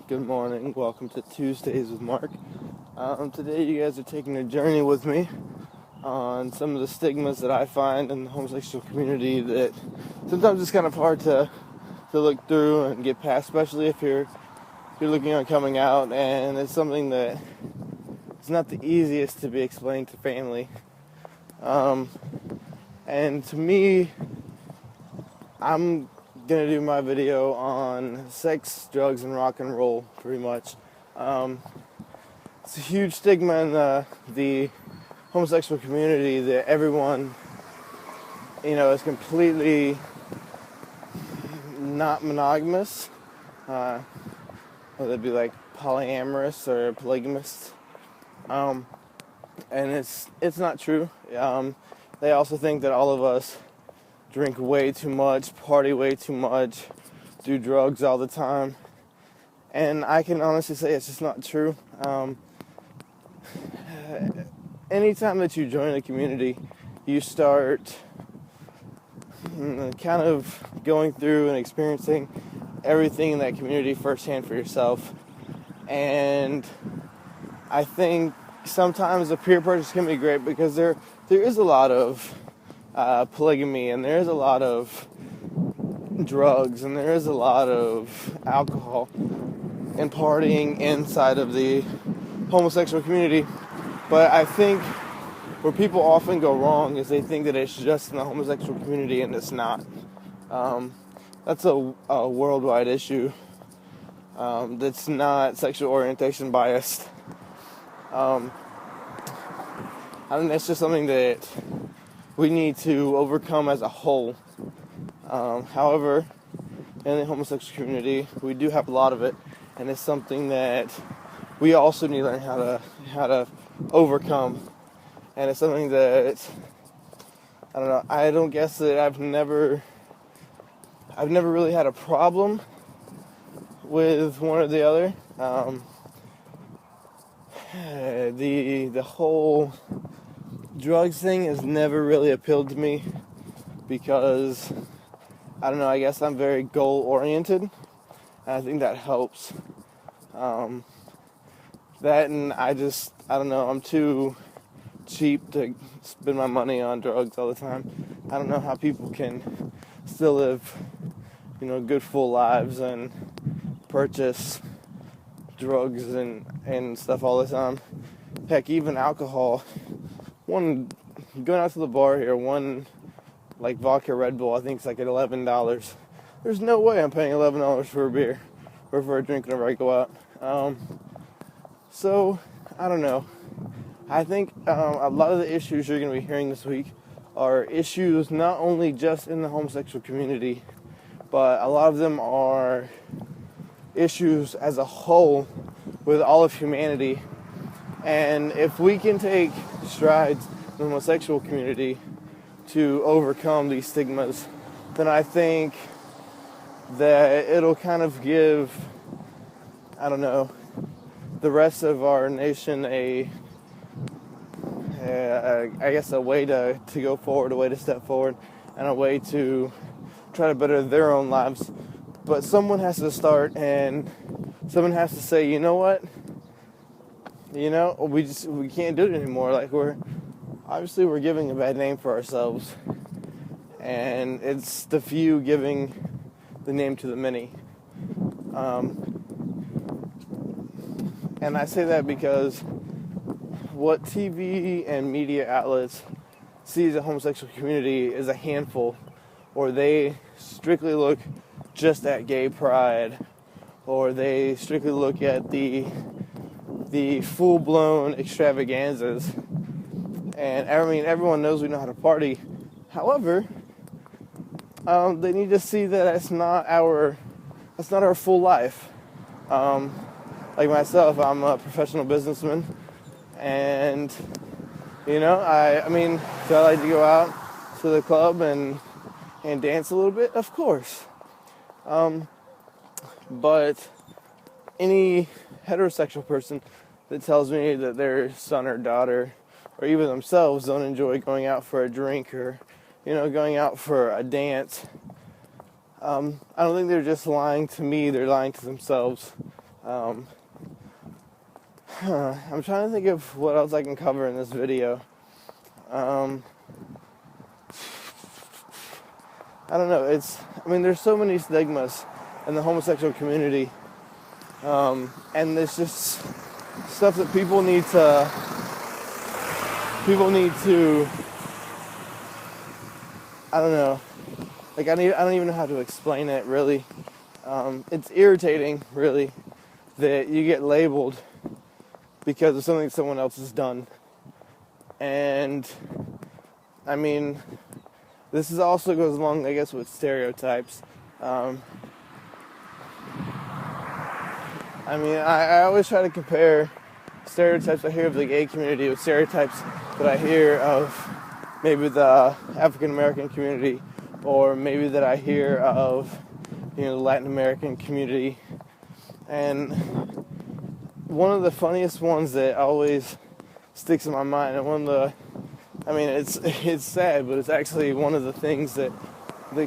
Good morning. Welcome to Tuesdays with Mark. Today you guys are taking a journey with me on some of the stigmas that I find in the homosexual community that sometimes it's kind of hard to look through and get past, especially if you're looking on coming out, and it's something that it's not the easiest to be explained to family. And to me, I'm gonna do my video on sex, drugs, and rock and roll, pretty much. It's a huge stigma in the homosexual community that everyone, is completely not monogamous, whether it be like polyamorous or polygamous, and it's not true. They also think that all of us drink way too much, party way too much, do drugs all the time, and I can honestly say it's just not true. Anytime that you join a community, you start kind of going through and experiencing everything in that community firsthand for yourself, and I think sometimes the peer pressure can be great because there is a lot of polygamy, and there is a lot of drugs, and there is a lot of alcohol and partying inside of the homosexual community. But I think where people often go wrong is they think that it's just in the homosexual community, and it's not. That's a worldwide issue that's not sexual orientation biased. I think that's just something that we need to overcome as a whole. However, in the homosexual community, we do have a lot of it, and it's something that we also need to learn how to overcome. And it's something that I don't know. I don't guess that I've never really had a problem with one or the other. The whole drugs thing has never really appealed to me because, I don't know, I guess I'm very goal-oriented, and I think that helps. That, and I don't know, I'm too cheap to spend my money on drugs all the time. I don't know how people can still live, good full lives and purchase drugs and stuff all the time. Heck, even alcohol. Going out to the bar here, one like vodka Red Bull, I think it's like at $11. There's no way I'm paying $11 for a beer or for a drink whenever I go out. So I don't know. I think a lot of the issues you're going to be hearing this week are issues not only just in the homosexual community, but a lot of them are issues as a whole with all of humanity. And if we can take strides in the homosexual community to overcome these stigmas, then I think that it'll kind of give, the rest of our nation a way to go forward, a way to step forward, and a way to try to better their own lives. But someone has to start, and someone has to say, you know what? We can't do it anymore. Like, we're giving a bad name for ourselves, and it's the few giving the name to the many. And I say that because what TV and media outlets see the homosexual community is a handful, or they strictly look just at gay pride, or they strictly look at the full-blown extravaganzas. And everyone knows we know how to party. However, they need to see that that's not our full life. Like myself, I'm a professional businessman, and do I like to go out to the club and dance a little bit? Of course. But any heterosexual person that tells me that their son or daughter, or even themselves, don't enjoy going out for a drink or, going out for a dance, I don't think they're just lying to me, they're lying to themselves. I'm trying to think of what else I can cover in this video. I don't know. There's so many stigmas in the homosexual community, and there's just stuff that people need to. I don't know. I don't even know how to explain it. Really, it's irritating. Really, that you get labeled because of something someone else has done. And, this also goes along, I guess, with stereotypes. I always try to compare stereotypes I hear of the gay community with stereotypes that I hear of maybe the African American community, or maybe that I hear of, the Latin American community. And one of the funniest ones that always sticks in my mind, and one of the, it's sad, but it's actually one of the things that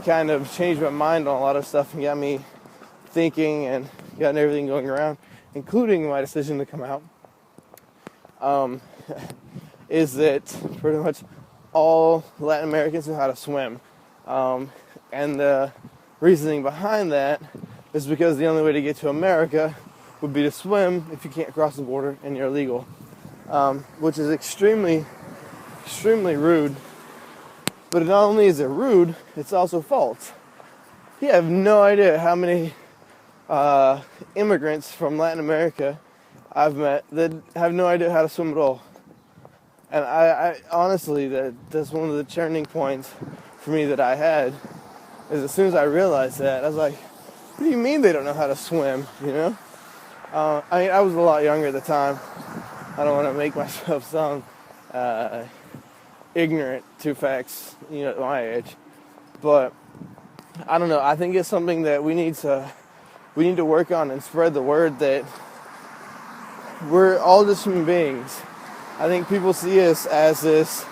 kind of changed my mind on a lot of stuff and got me thinking and got everything going around, including my decision to come out, is that pretty much all Latin Americans know how to swim. And the reasoning behind that is because the only way to get to America would be to swim if you can't cross the border and you're illegal, which is extremely, extremely rude. But not only is it rude, it's also false. You have no idea how many immigrants from Latin America I've met that have no idea how to swim at all. And I honestly, that's one of the turning points for me that I had, is as soon as I realized that, I was like, what do you mean they don't know how to swim, I was a lot younger at the time. I don't want to make myself sound ignorant to facts, at my age. But I don't know. I think it's something that we need to work on and spread the word that we're all just human beings. I think people see us as this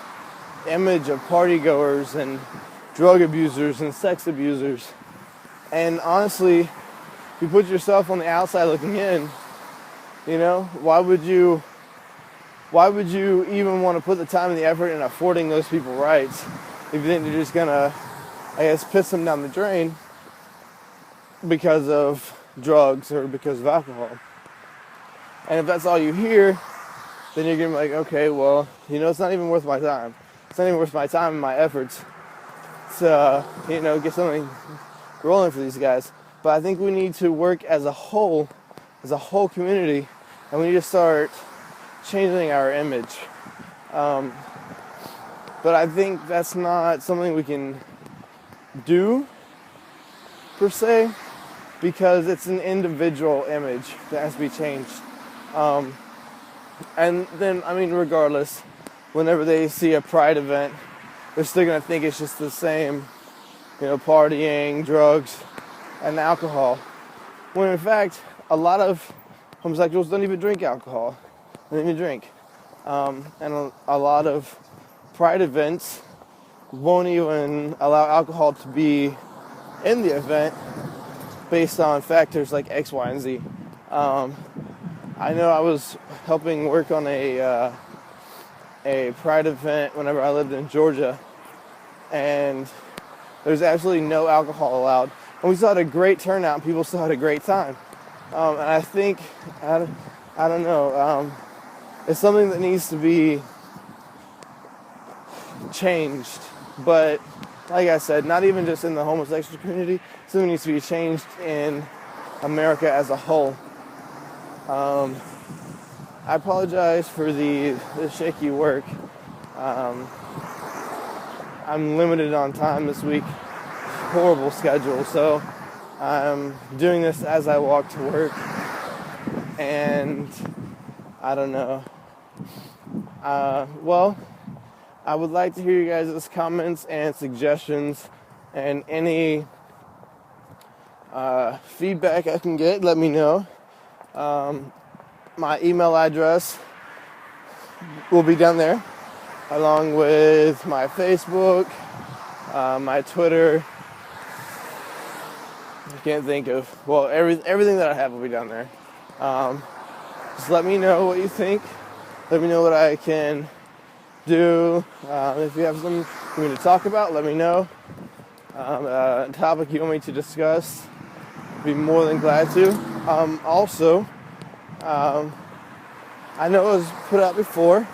image of party goers and drug abusers and sex abusers. And honestly, if you put yourself on the outside looking in, why would you even want to put the time and the effort in affording those people rights if you think they're just gonna, piss them down the drain because of drugs or because of alcohol? And if that's all you hear, then you're gonna be like, okay, well, it's not even worth my time. It's not even worth my time and my efforts to, get something rolling for these guys. But I think we need to work as a whole community, and we need to start changing our image. But I think that's not something we can do, per se, because it's an individual image that has to be changed. And then, regardless, whenever they see a pride event, they're still going to think it's just the same, partying, drugs, and alcohol. When in fact, a lot of homosexuals don't even drink alcohol. They don't even drink. And a lot of pride events won't even allow alcohol to be in the event based on factors like X, Y, and Z. I know I was helping work on a pride event whenever I lived in Georgia, and there's absolutely no alcohol allowed. And we still had a great turnout, and people still had a great time. And I think, I don't know, it's something that needs to be changed. But like I said, not even just in the homosexual community, something needs to be changed in America as a whole. I apologize for the shaky work. I'm limited on time this week. Horrible schedule, so I'm doing this as I walk to work. And I don't know. Well, I would like to hear you guys' comments and suggestions and any feedback I can get. Let me know. My email address will be down there, along with my Facebook, my Twitter. I can't think of, everything that I have will be down there. Just let me know what you think. Let me know what I can do. If you have something for me to talk about, let me know. A topic you want me to discuss, I'd be more than glad to. Also, I know it was put out before.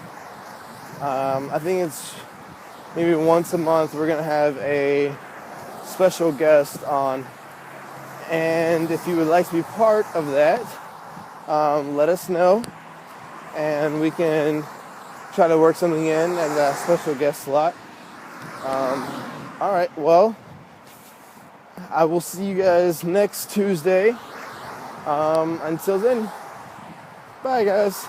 I think it's maybe once a month we're going to have a special guest on. And if you would like to be part of that, let us know. And we can try to work something in as a special guest slot. Alright, well, I will see you guys next Tuesday. Until then, bye guys.